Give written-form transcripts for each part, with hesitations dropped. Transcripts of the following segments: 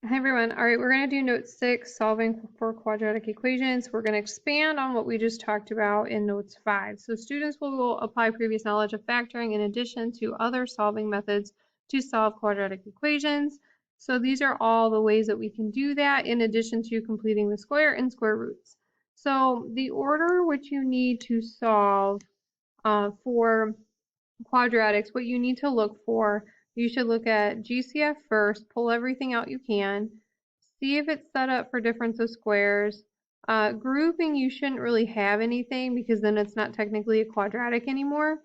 Hi everyone. All right, we're going to do note 6, solving for quadratic equations. We're going to expand on what we just talked about in notes 5. So students will apply previous knowledge of factoring in addition to other solving methods to solve quadratic equations. So these are all the ways that we can do that in addition to completing the square and square roots. So the order which you need to solve for quadratics, what you need to look for, you should look at GCF first, pull everything out you can, see if it's set up for difference of squares. Grouping, you shouldn't really have anything because then it's not technically a quadratic anymore.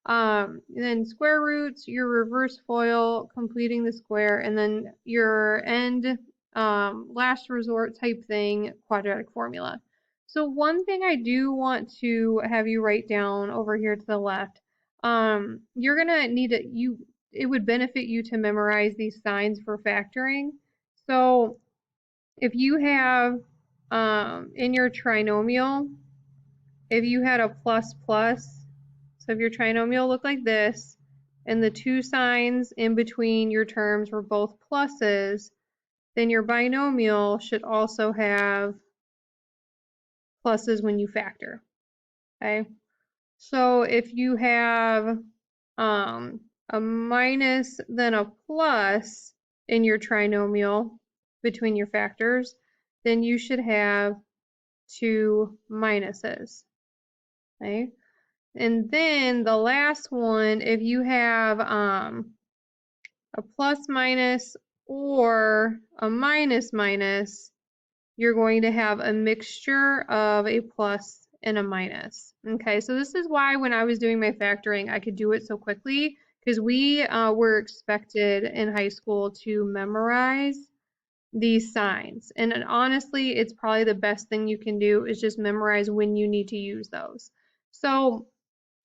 Then square roots, your reverse FOIL, completing the square, and then your end last resort type thing, quadratic formula. So one thing I do want to have you write down over here to the left, you're gonna need to, it would benefit you to memorize these signs for factoring. So if you have in your trinomial, if you had a plus plus, so if your trinomial looked like this, and the two signs in between your terms were both pluses, then your binomial should also have pluses when you factor, okay? So if you have a minus then a plus in your trinomial between your factors, then you should have two minuses, okay? And then the last one, if you have a plus minus or a minus minus, you're going to have a mixture of a plus and a minus. Okay, so this is why when I was doing my factoring, I could do it so quickly because we were expected in high school to memorize these signs. And honestly, it's probably the best thing you can do is just memorize when you need to use those. So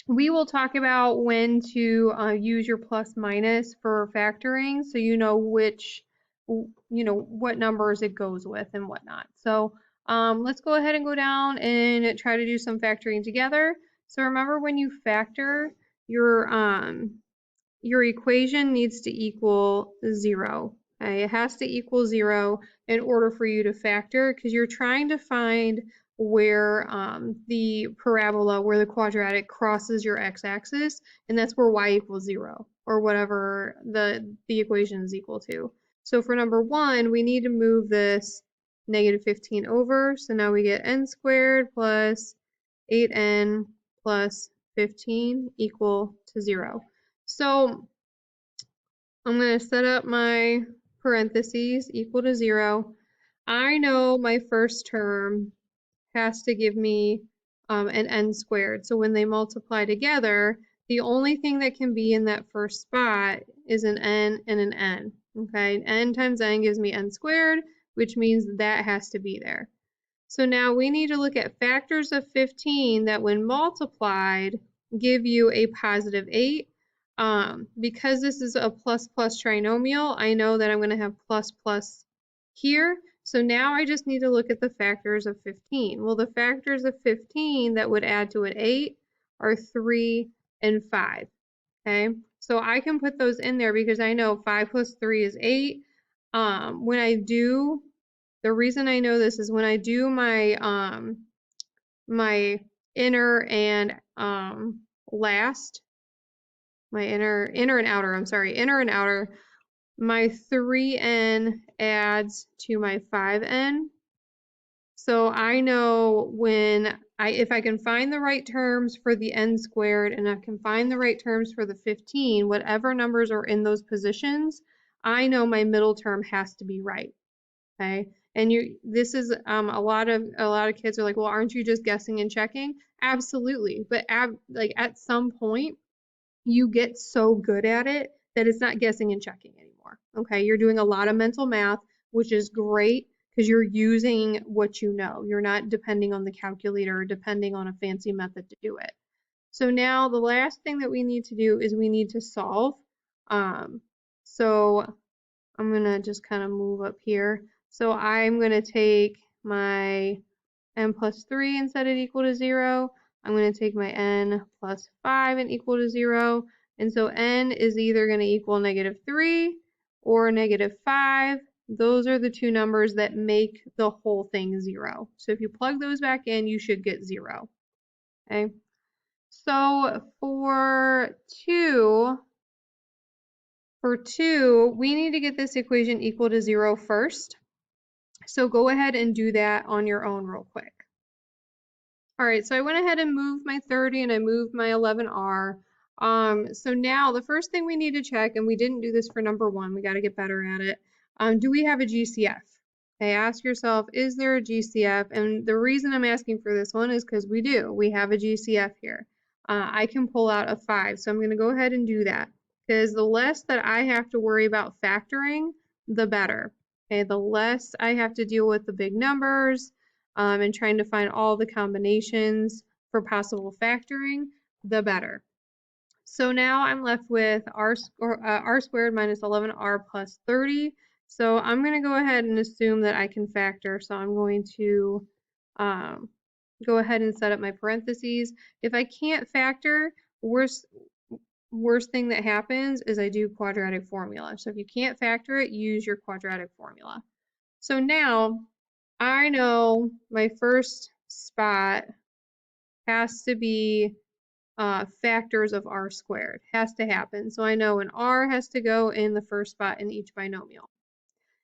we will talk about when to use your plus minus for factoring so you know which, what numbers it goes with and whatnot. So let's go ahead and go down and try to do some factoring together. So remember when you factor, your equation needs to equal 0. Okay? It has to equal 0 in order for you to factor because you're trying to find where the parabola, where the quadratic crosses your x-axis, and that's where y equals 0, or whatever the equation is equal to. So for number 1, we need to move this negative 15 over, so now we get n squared plus 8n plus 15 equal to 0. So I'm going to set up my parentheses equal to 0. I know my first term has to give me an n squared. So when they multiply together, the only thing that can be in that first spot is an n and an n. Okay, n times n gives me n squared, which means that has to be there. So now we need to look at factors of 15 that when multiplied give you a positive 8. Because this is a plus plus trinomial, I know that I'm going to have plus plus here. So now I just need to look at the factors of 15. Well, the factors of 15 that would add to an 8 are 3 and 5. Okay, so I can put those in there because I know 5 plus 3 is 8. When I do, the reason I know this is when I do my inner and last, my inner and outer, I'm sorry, inner and outer, my 3n adds to my 5n. So I know if I can find the right terms for the n squared and I can find the right terms for the 15, whatever numbers are in those positions, I know my middle term has to be right. Okay, and this is a lot of kids are like, well, aren't you just guessing and checking? Absolutely, but at some point you get so good at it that it's not guessing and checking anymore. Okay, you're doing a lot of mental math, which is great because you're using what you know. You're not depending on the calculator or depending on a fancy method to do it. So now the last thing that we need to do is we need to solve. So I'm gonna just kind of move up here. So I'm gonna take my n plus 3 and set it equal to 0. I'm going to take my n plus 5 and equal to 0. And so n is either going to equal negative 3 or negative 5. those are the two numbers that make the whole thing 0. So if you plug those back in, you should get 0. Okay. So for 2, we need to get this equation equal to 0 first. So go ahead and do that on your own real quick. All right, so I went ahead and moved my 30 and I moved my 11R. So now the first thing we need to check, and we didn't do this for number 1, we got to get better at it. Do we have a GCF? Okay, ask yourself, is there a GCF? And the reason I'm asking for this one is because we do. We have a GCF here. I can pull out a 5, so I'm going to go ahead and do that because the less that I have to worry about factoring, the better. Okay, the less I have to deal with the big numbers and trying to find all the combinations for possible factoring, the better. So now I'm left with r squared minus 11r plus 30. So I'm going to go ahead and assume that I can factor. So I'm going to go ahead and set up my parentheses. If I can't factor, worst thing that happens is I do quadratic formula. So if you can't factor it, use your quadratic formula. So now I know my first spot has to be factors of r squared. Has to happen. So I know an r has to go in the first spot in each binomial.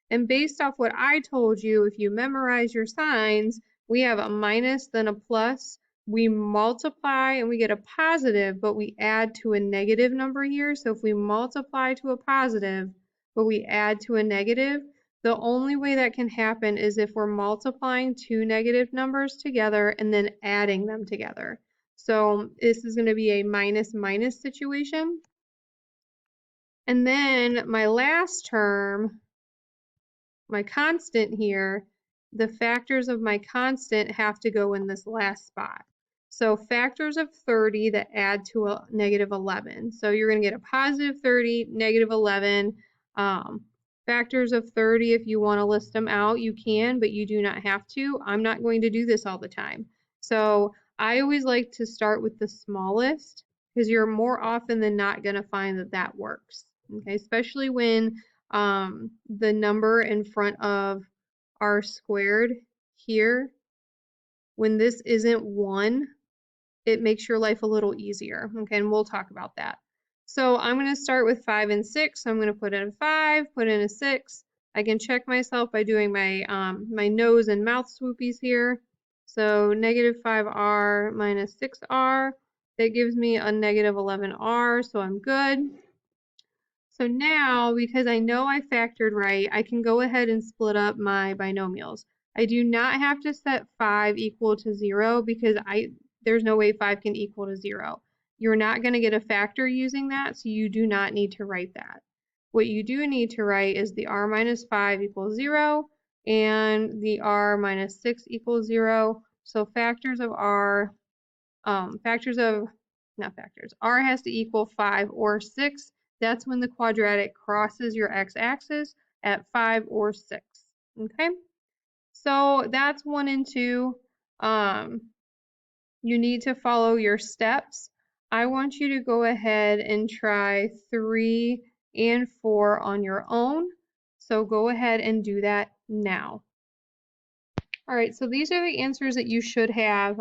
And based off what I told you, if you memorize your signs, we have a minus, then a plus. We multiply and we get a positive, but we add to a negative number here. So if we multiply to a positive, but we add to a negative, the only way that can happen is if we're multiplying two negative numbers together and then adding them together. So this is going to be a minus minus situation. And then my last term, my constant here, the factors of my constant have to go in this last spot. So factors of 30 that add to a negative 11. So you're going to get a positive 30, negative 11. Factors of 30, if you want to list them out, you can, but you do not have to. I'm not going to do this all the time. So I always like to start with the smallest because you're more often than not going to find that that works. Okay, especially when the number in front of r squared here, when this isn't 1, it makes your life a little easier. Okay, and we'll talk about that. So I'm going to start with 5 and 6. So I'm going to put in a 5, put in a 6. I can check myself by doing my my nose and mouth swoopies here. So negative 5r minus 6r. That gives me a negative 11r, so I'm good. So now, because I know I factored right, I can go ahead and split up my binomials. I do not have to set 5 equal to 0 because there's no way 5 can equal to 0. You're not going to get a factor using that, so you do not need to write that. What you do need to write is the r minus 5 equals 0 and the r minus 6 equals 0. So factors of r, r has to equal 5 or 6. That's when the quadratic crosses your x-axis at 5 or 6. Okay, so that's 1 and 2. You need to follow your steps. I want you to go ahead and try 3 and 4 on your own. So go ahead and do that now. All right, so these are the answers that you should have.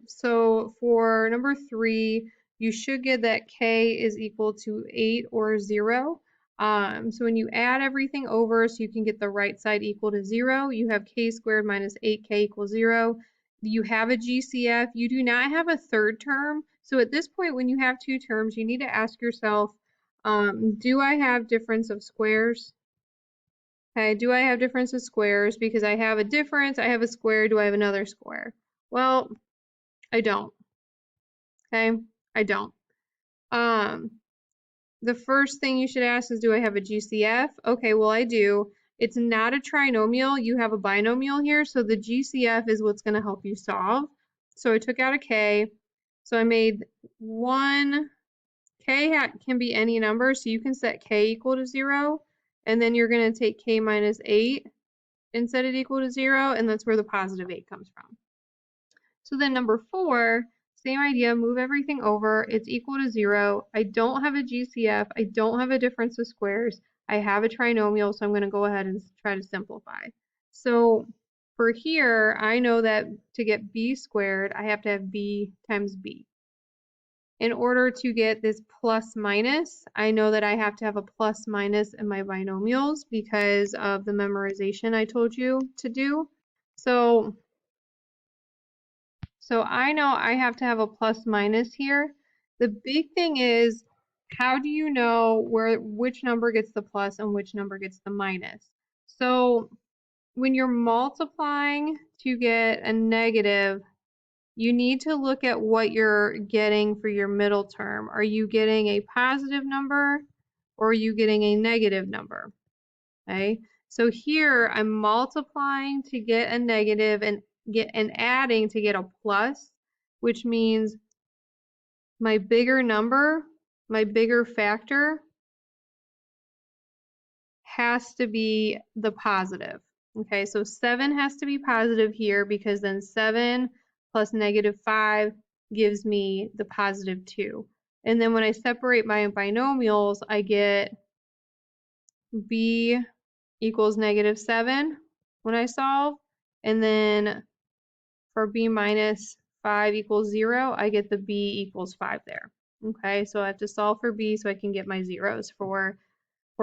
So for number 3, you should get that k is equal to 8 or 0. So when you add everything over so you can get the right side equal to 0, you have k squared minus 8k equals 0. You have a GCF. You do not have a third term. So at this point, when you have two terms, you need to ask yourself, do I have difference of squares? Okay, do I have difference of squares? Because I have a difference, I have a square, do I have another square? Well, I don't. Okay, I don't. The first thing you should ask is, do I have a GCF? Okay, well I do. It's not a trinomial, you have a binomial here, so the GCF is what's going to help you solve. So I took out a k, so I made one, k can be any number, so you can set k equal to 0, and then you're going to take k minus 8 and set it equal to 0, and that's where the positive 8 comes from. So then number 4, same idea, move everything over, it's equal to 0. I don't have a GCF, I don't have a difference of squares. I have a trinomial, so I'm going to go ahead and try to simplify. So for here, I know that to get b squared, I have to have b times b. In order to get this plus minus, I know that I have to have a plus minus in my binomials because of the memorization I told you to do. So I know I have to have a plus minus here. The big thing is, how do you know which number gets the plus and which number gets the minus? So when you're multiplying to get a negative, you need to look at what you're getting for your middle term. Are you getting a positive number or are you getting a negative number? Okay, so here I'm multiplying to get a negative and adding to get a plus, which means my bigger number, my bigger factor has to be the positive. Okay, so 7 has to be positive here because then 7 plus -5 gives me the positive 2. And then when I separate my binomials, I get b equals -7 when I solve. And then for b minus 5 equals 0, I get the b equals 5 there. Okay, so I have to solve for b so I can get my zeros for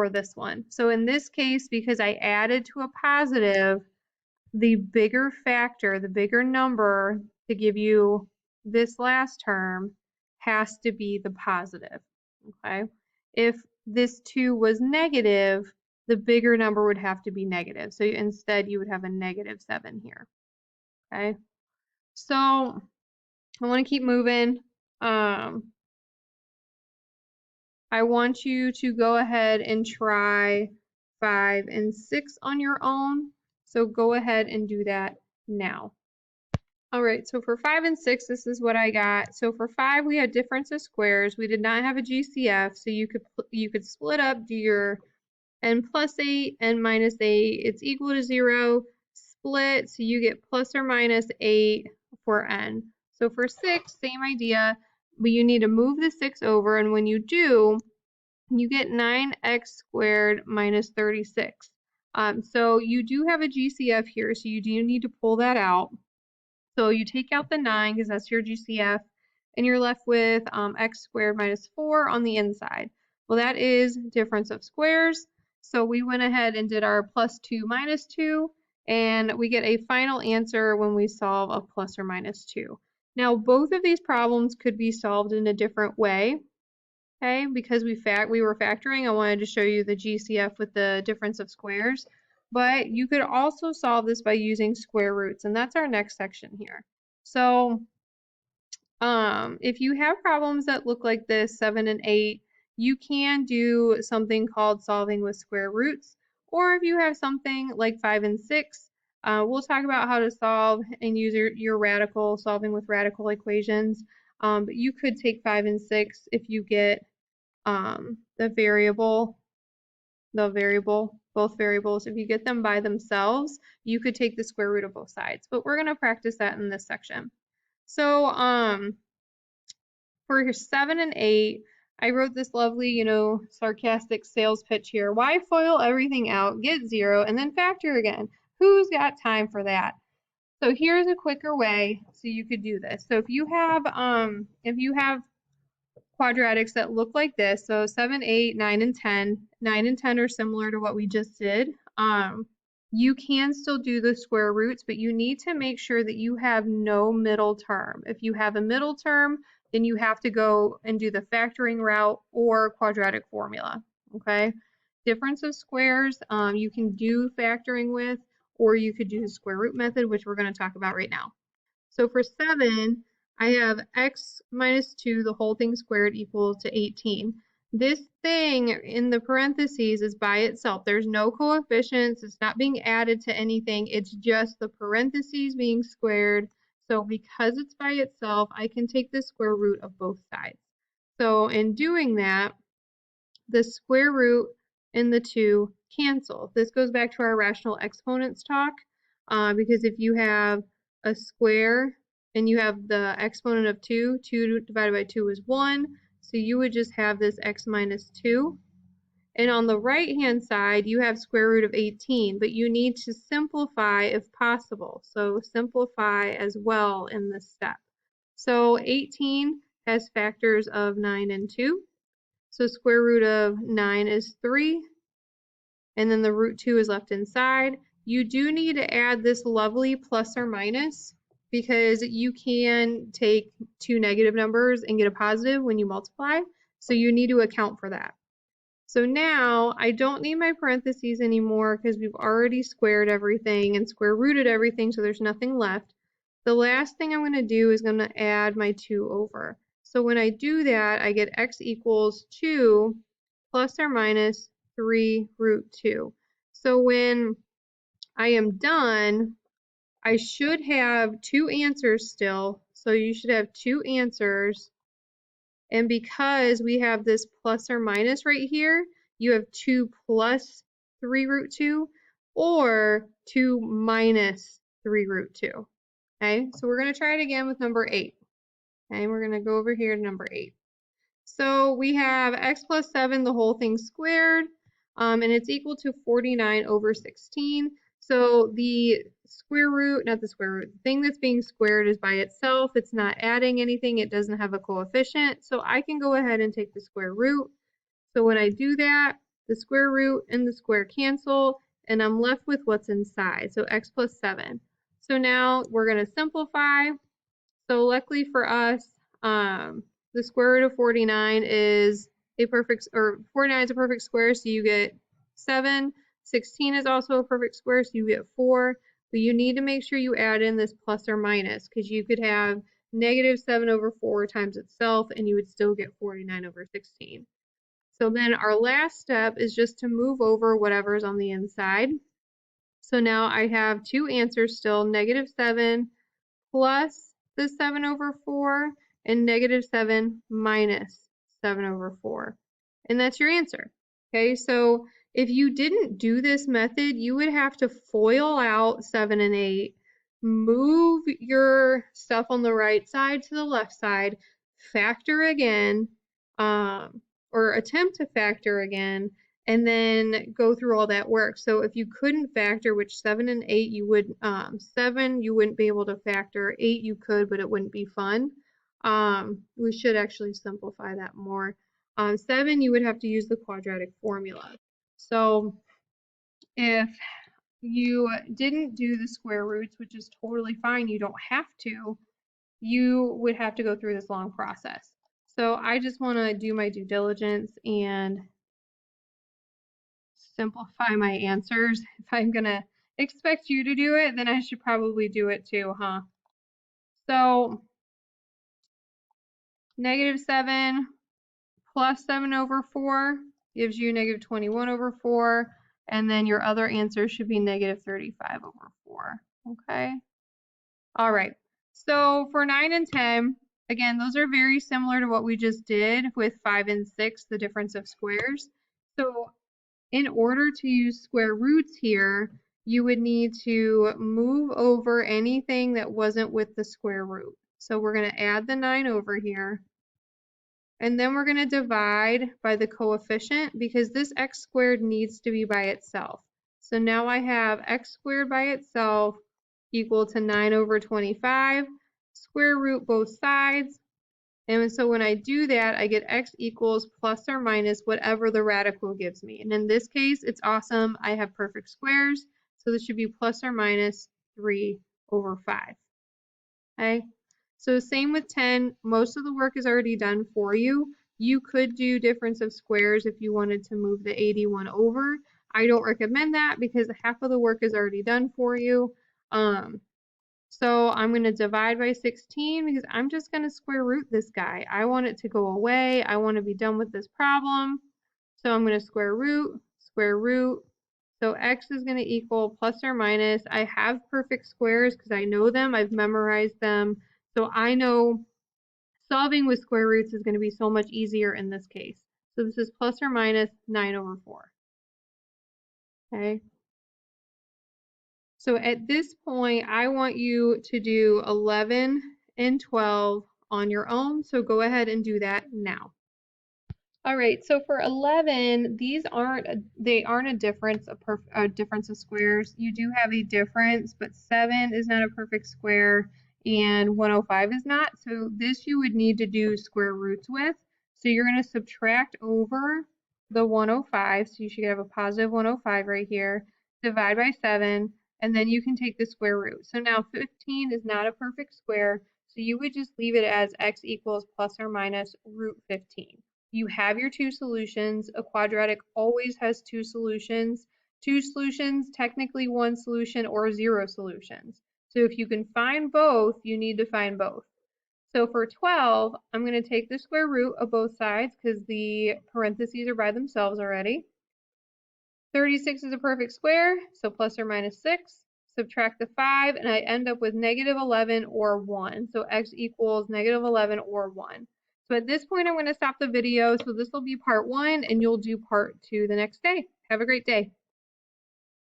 this one. So in this case, because I added to a positive, the bigger factor, the bigger number to give you this last term has to be the positive, okay? If this 2 was negative, the bigger number would have to be negative. So instead, you would have a -7 here, okay? So I want to keep moving. I want you to go ahead and try 5 and 6 on your own. So go ahead and do that now. All right, so for 5 and 6, this is what I got. So for 5, we had difference of squares. We did not have a GCF, so you could split up, do your n plus 8, n minus 8. It's equal to 0. Split, so you get plus or minus 8 for n. So for 6, same idea, but you need to move the 6 over, and when you do, you get 9x squared minus 36. So you do have a GCF here, so you do need to pull that out. So you take out the 9 because that's your GCF, and you're left with x squared minus 4 on the inside. Well, that is difference of squares. So we went ahead and did our plus 2 minus 2, and we get a final answer when we solve a plus or minus 2. Now, both of these problems could be solved in a different way. Okay, because we were factoring, I wanted to show you the GCF with the difference of squares. But you could also solve this by using square roots, and that's our next section here. So if you have problems that look like this, 7 and 8, you can do something called solving with square roots. Or if you have something like 5 and 6, we'll talk about how to solve and use your radical, solving with radical equations. But you could take 5 and 6 if you get the variable, both variables, if you get them by themselves, you could take the square root of both sides. But we're going to practice that in this section. So for 7 and 8, I wrote this lovely, sarcastic sales pitch here. Why FOIL everything out, get 0, and then factor again? Who's got time for that? So here's a quicker way so you could do this. So if you have quadratics that look like this, so 7, 8, 9, and 10. 9 and 10 are similar to what we just did. You can still do the square roots, but you need to make sure that you have no middle term. If you have a middle term, then you have to go and do the factoring route or quadratic formula, okay? Difference of squares, you can do factoring with, or you could do the square root method, which we're going to talk about right now. So for 7, I have x minus 2, the whole thing squared, equals to 18. This thing in the parentheses is by itself. There's no coefficients. It's not being added to anything. It's just the parentheses being squared. So because it's by itself, I can take the square root of both sides. So in doing that, the square root and the 2 cancel. This goes back to our rational exponents talk, because if you have a square and you have the exponent of 2 divided by 2 is 1, so you would just have this x minus 2, And on the right-hand side, you have square root of 18, but you need to simplify if possible. So simplify as well in this step. So 18 has factors of 9 and 2. So square root of 9 is 3, and then the root 2 is left inside. You do need to add this lovely plus or minus because you can take two negative numbers and get a positive when you multiply. So you need to account for that. So now I don't need my parentheses anymore because we've already squared everything and square rooted everything, so there's nothing left. The last thing I'm going to do is going to add my 2 over. So when I do that, I get x equals 2 plus or minus 3 root 2. So when I am done, I should have 2 answers still. So you should have 2 answers. And because we have this plus or minus right here, you have 2 plus 3 root 2 or 2 minus 3 root 2. Okay, so we're going to try it again with number 8. Okay, we're going to go over here to number 8. So we have x plus 7, the whole thing squared, and it's equal to 49 over 16. So the square root, not the square root, the thing that's being squared is by itself. It's not adding anything. It doesn't have a coefficient. So I can go ahead and take the square root. So when I do that, the square root and the square cancel, and I'm left with what's inside. So x plus 7. So now we're going to simplify. So luckily for us, the square root of 49 is a perfect, or 49 is a perfect square, so you get 7. 16 is also a perfect square, so you get 4. But you need to make sure you add in this plus or minus, because you could have negative 7 over 4 times itself, and you would still get 49 over 16. So then our last step is just to move over whatever's on the inside. So now I have 2 answers still, negative 7 plus the 7 over 4 and negative 7 minus 7 over 4. And that's your answer. Okay, so if you didn't do this method, you would have to FOIL out 7 and 8, move your stuff on the right side to the left side, factor again, or attempt to factor again, and then go through all that work. So if you couldn't factor, which 7 and 8 you would, 7 you wouldn't be able to factor, 8 you could, but it wouldn't be fun. We should actually simplify that more. 7 you would have to use the quadratic formula. So if you didn't do the square roots, which is totally fine, you don't have to, you would have to go through this long process. So I just want to do my due diligence and simplify my answers. If I'm going to expect you to do it, then I should probably do it too, huh? So negative 7 plus 7 over 4 gives you negative 21 over 4. And then your other answer should be negative 35 over 4. Okay. All right. So for 9 and 10, again, those are very similar to what we just did with 5 and 6, the difference of squares. So in order to use square roots here, you would need to move over anything that wasn't with the square root. So we're going to add the 9 over here. And then we're going to divide by the coefficient because this x squared needs to be by itself. So now I have x squared by itself equal to 9 over 25, square root both sides. And so when I do that, I get x equals plus or minus whatever the radical gives me. And in this case, it's awesome. I have perfect squares. So this should be plus or minus 3 over 5. Okay. So same with 10. Most of the work is already done for you. You could do difference of squares if you wanted to move the 81 over. I don't recommend that because half of the work is already done for you. So I'm going to divide by 16 because I'm just going to square root this guy. I want it to go away. I want to be done with this problem. So I'm going to square root. So x is going to equal plus or minus. I have perfect squares because I know them. I've memorized them. So I know solving with square roots is going to be so much easier in this case. So this is plus or minus 9 over 4. Okay. So at this point, I want you to do 11 and 12 on your own. So go ahead and do that now. All right, so for 11, these aren't a difference a difference of squares. You do have a difference, but 7 is not a perfect square and 105 is not. So this you would need to do square roots with. So you're going to subtract over the 105, so you should have a positive 105 right here. Divide by 7, and then you can take the square root. So now 15 is not a perfect square, so you would just leave it as x equals plus or minus root 15. You have your two solutions. A quadratic always has two solutions. Two solutions, technically one solution, or zero solutions. So if you can find both, you need to find both. So for 12, I'm going to take the square root of both sides because the parentheses are by themselves already. 36 is a perfect square, so plus or minus 6. Subtract the 5, and I end up with negative 11 or 1. So x equals negative 11 or 1. So at this point, I'm going to stop the video. So this will be part 1, and you'll do part 2 the next day. Have a great day.